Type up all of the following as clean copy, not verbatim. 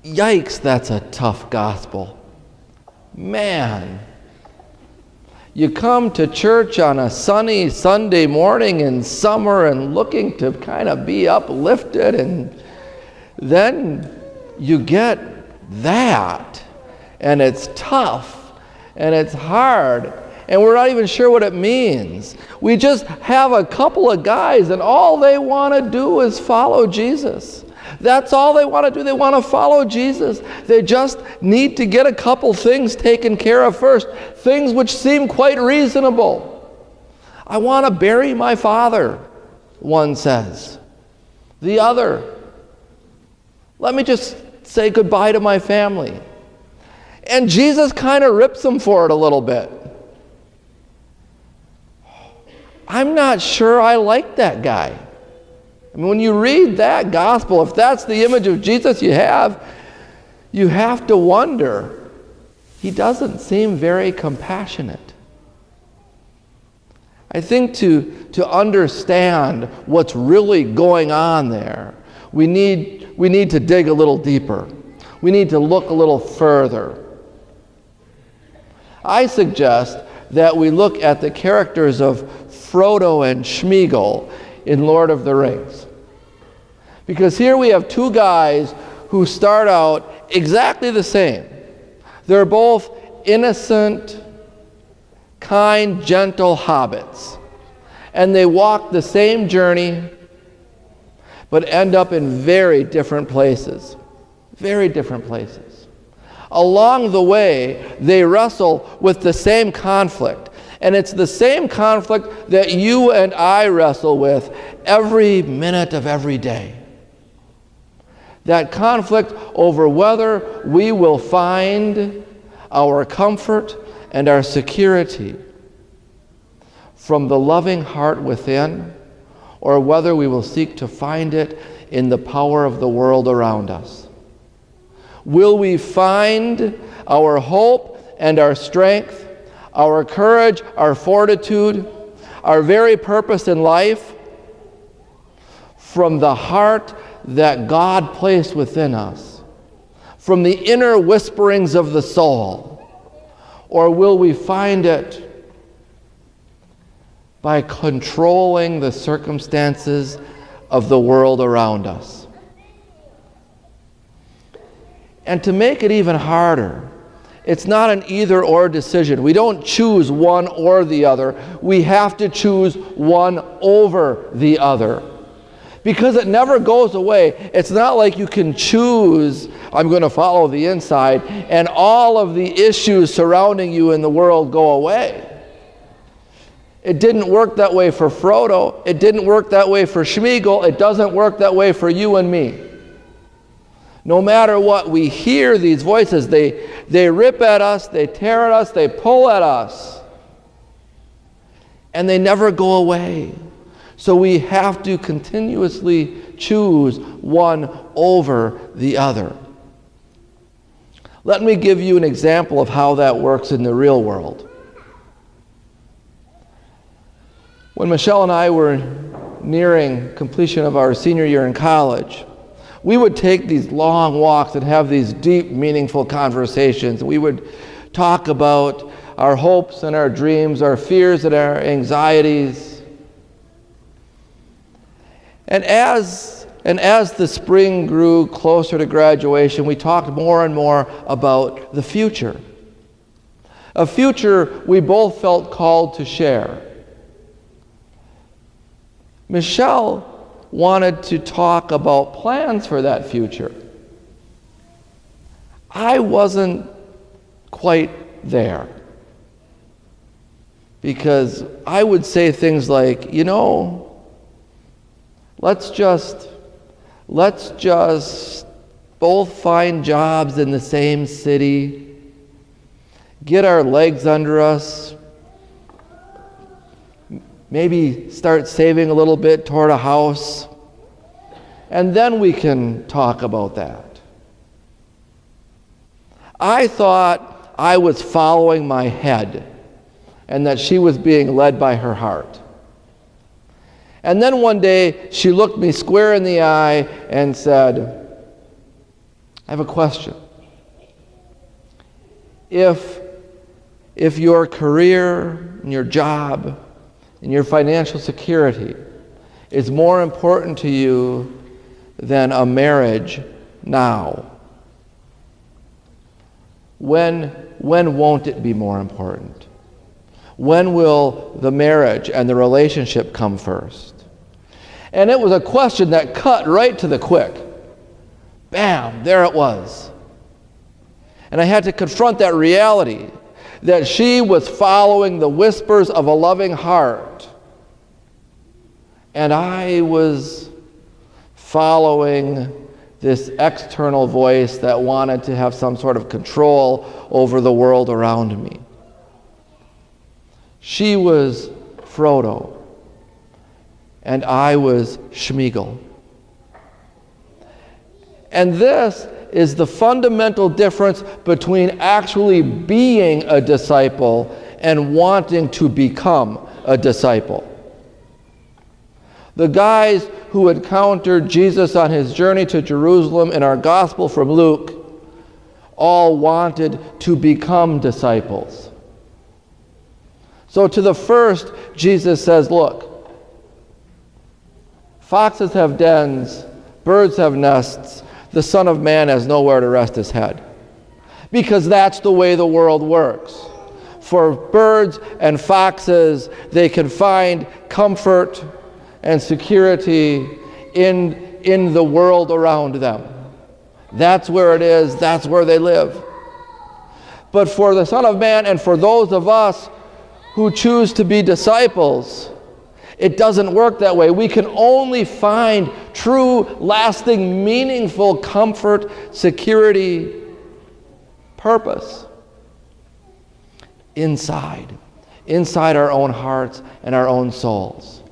Yikes, that's a tough gospel. Man, you come to church on a sunny Sunday morning in summer and looking to kind of be uplifted, and then you get that, and it's tough, and it's hard, and we're not even sure what it means. We just have a couple of guys, and all they want to do is follow Jesus. That's all they want to do. They want to follow Jesus. They just need to get a couple things taken care of first, things which seem quite reasonable. I want to bury my father, one says. The other, let me just say goodbye to my family. And Jesus kind of rips them for it a little bit. I'm not sure I like that guy. I mean, when you read that gospel, if that's the image of Jesus you have to wonder, he doesn't seem very compassionate. I think to understand what's really going on there, we need to dig a little deeper. We need to look a little further. I suggest that we look at the characters of Frodo and Sméagol in Lord of the Rings. Because here we have two guys who start out exactly the same. They're both innocent, kind, gentle hobbits. And they walk the same journey, but end up in very different places. Very different places. Along the way, they wrestle with the same conflict. And it's the same conflict that you and I wrestle with every minute of every day. That conflict over whether we will find our comfort and our security from the loving heart within, or whether we will seek to find it in the power of the world around us. Will we find our hope and our strength, our courage, our fortitude, our very purpose in life from the heart that God placed within us, from the inner whisperings of the soul? Or will we find it by controlling the circumstances of the world around us? And to make it even harder, it's not an either-or decision. We don't choose one or the other. We have to choose one over the other. Because it never goes away. It's not like you can choose, I'm going to follow the inside, and all of the issues surrounding you in the world go away. It didn't work that way for Frodo. It didn't work that way for Sméagol. It doesn't work that way for you and me. No matter what, we hear these voices. They rip at us, they tear at us, they pull at us. And they never go away. So we have to continuously choose one over the other. Let me give you an example of how that works in the real world. When Michelle and I were nearing completion of our senior year in college, we would take these long walks and have these deep, meaningful conversations. We would talk about our hopes and our dreams, our fears and our anxieties. And as the spring grew closer to graduation, we talked more and more about the future. A future we both felt called to share. Michelle wanted to talk about plans for that future. I wasn't quite there. Because I would say things like, let's just both find jobs in the same city, get our legs under us, maybe start saving a little bit toward a house, and then we can talk about that. I thought I was following my head and that she was being led by her heart. And then one day she looked me square in the eye and said, I have a question. If your career and your job and your financial security is more important to you than a marriage now, when won't it be more important? When will the marriage and the relationship come first? And it was a question that cut right to the quick. Bam, there it was. And I had to confront that reality that she was following the whispers of a loving heart, and I was following this external voice that wanted to have some sort of control over the world around me. She was Frodo, and I was Schmiegel. And this is the fundamental difference between actually being a disciple and wanting to become a disciple. The guys who encountered Jesus on his journey to Jerusalem in our gospel from Luke all wanted to become disciples. So to the first, Jesus says, look, foxes have dens, birds have nests, the Son of Man has nowhere to rest his head. Because that's the way the world works. For birds and foxes, they can find comfort and security in the world around them. That's where it is, that's where they live. But for the Son of Man and for those of us who choose to be disciples, it doesn't work that way. We can only find true, lasting, meaningful comfort, security, purpose inside our own hearts and our own souls,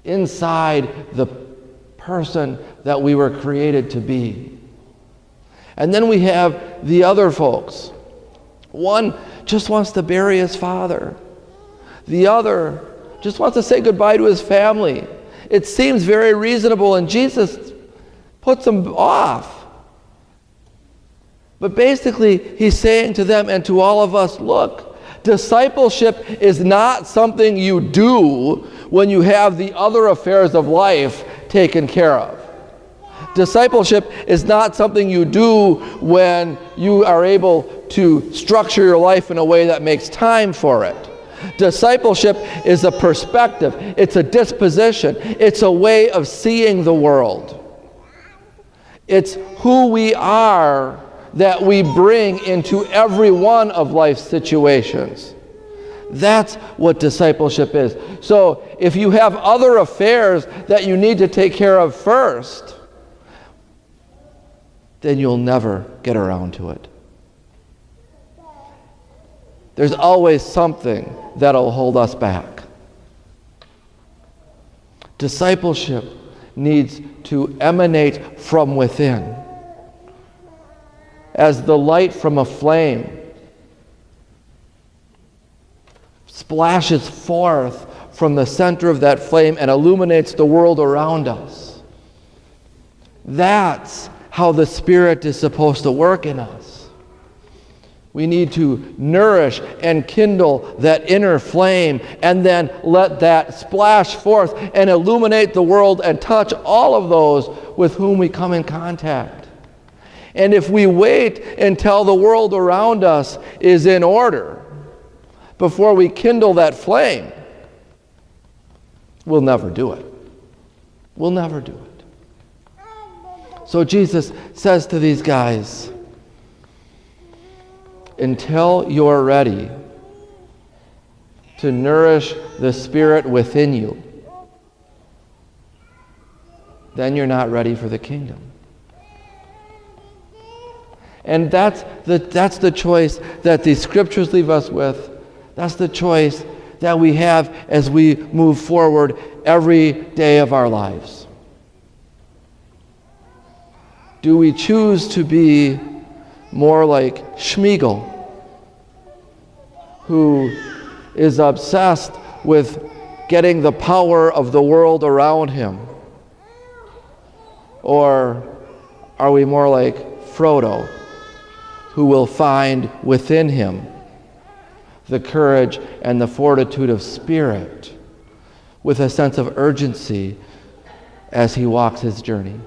inside the person that we were created to be. And then we have the other folks. One just wants to bury his father. The other just wants to say goodbye to his family. It seems very reasonable, and Jesus puts them off. But basically, he's saying to them and to all of us, look, discipleship is not something you do when you have the other affairs of life taken care of. Discipleship is not something you do when you are able to structure your life in a way that makes time for it. Discipleship is a perspective, it's a disposition, it's a way of seeing the world. It's who we are that we bring into every one of life's situations. That's what discipleship is. So if you have other affairs that you need to take care of first, then you'll never get around to it. There's always something that'll hold us back. Discipleship needs to emanate from within. As the light from a flame splashes forth from the center of that flame and illuminates the world around us. That's how the Spirit is supposed to work in us. We need to nourish and kindle that inner flame and then let that splash forth and illuminate the world and touch all of those with whom we come in contact. And if we wait until the world around us is in order before we kindle that flame, we'll never do it. We'll never do it. So Jesus says to these guys, until you're ready to nourish the Spirit within you, then you're not ready for the kingdom. And that's the choice that these scriptures leave us with. That's the choice that we have as we move forward every day of our lives. Do we choose to be more like Schmiegel, who is obsessed with getting the power of the world around him? Or are we more like Frodo, who will find within him the courage and the fortitude of spirit with a sense of urgency as he walks his journey.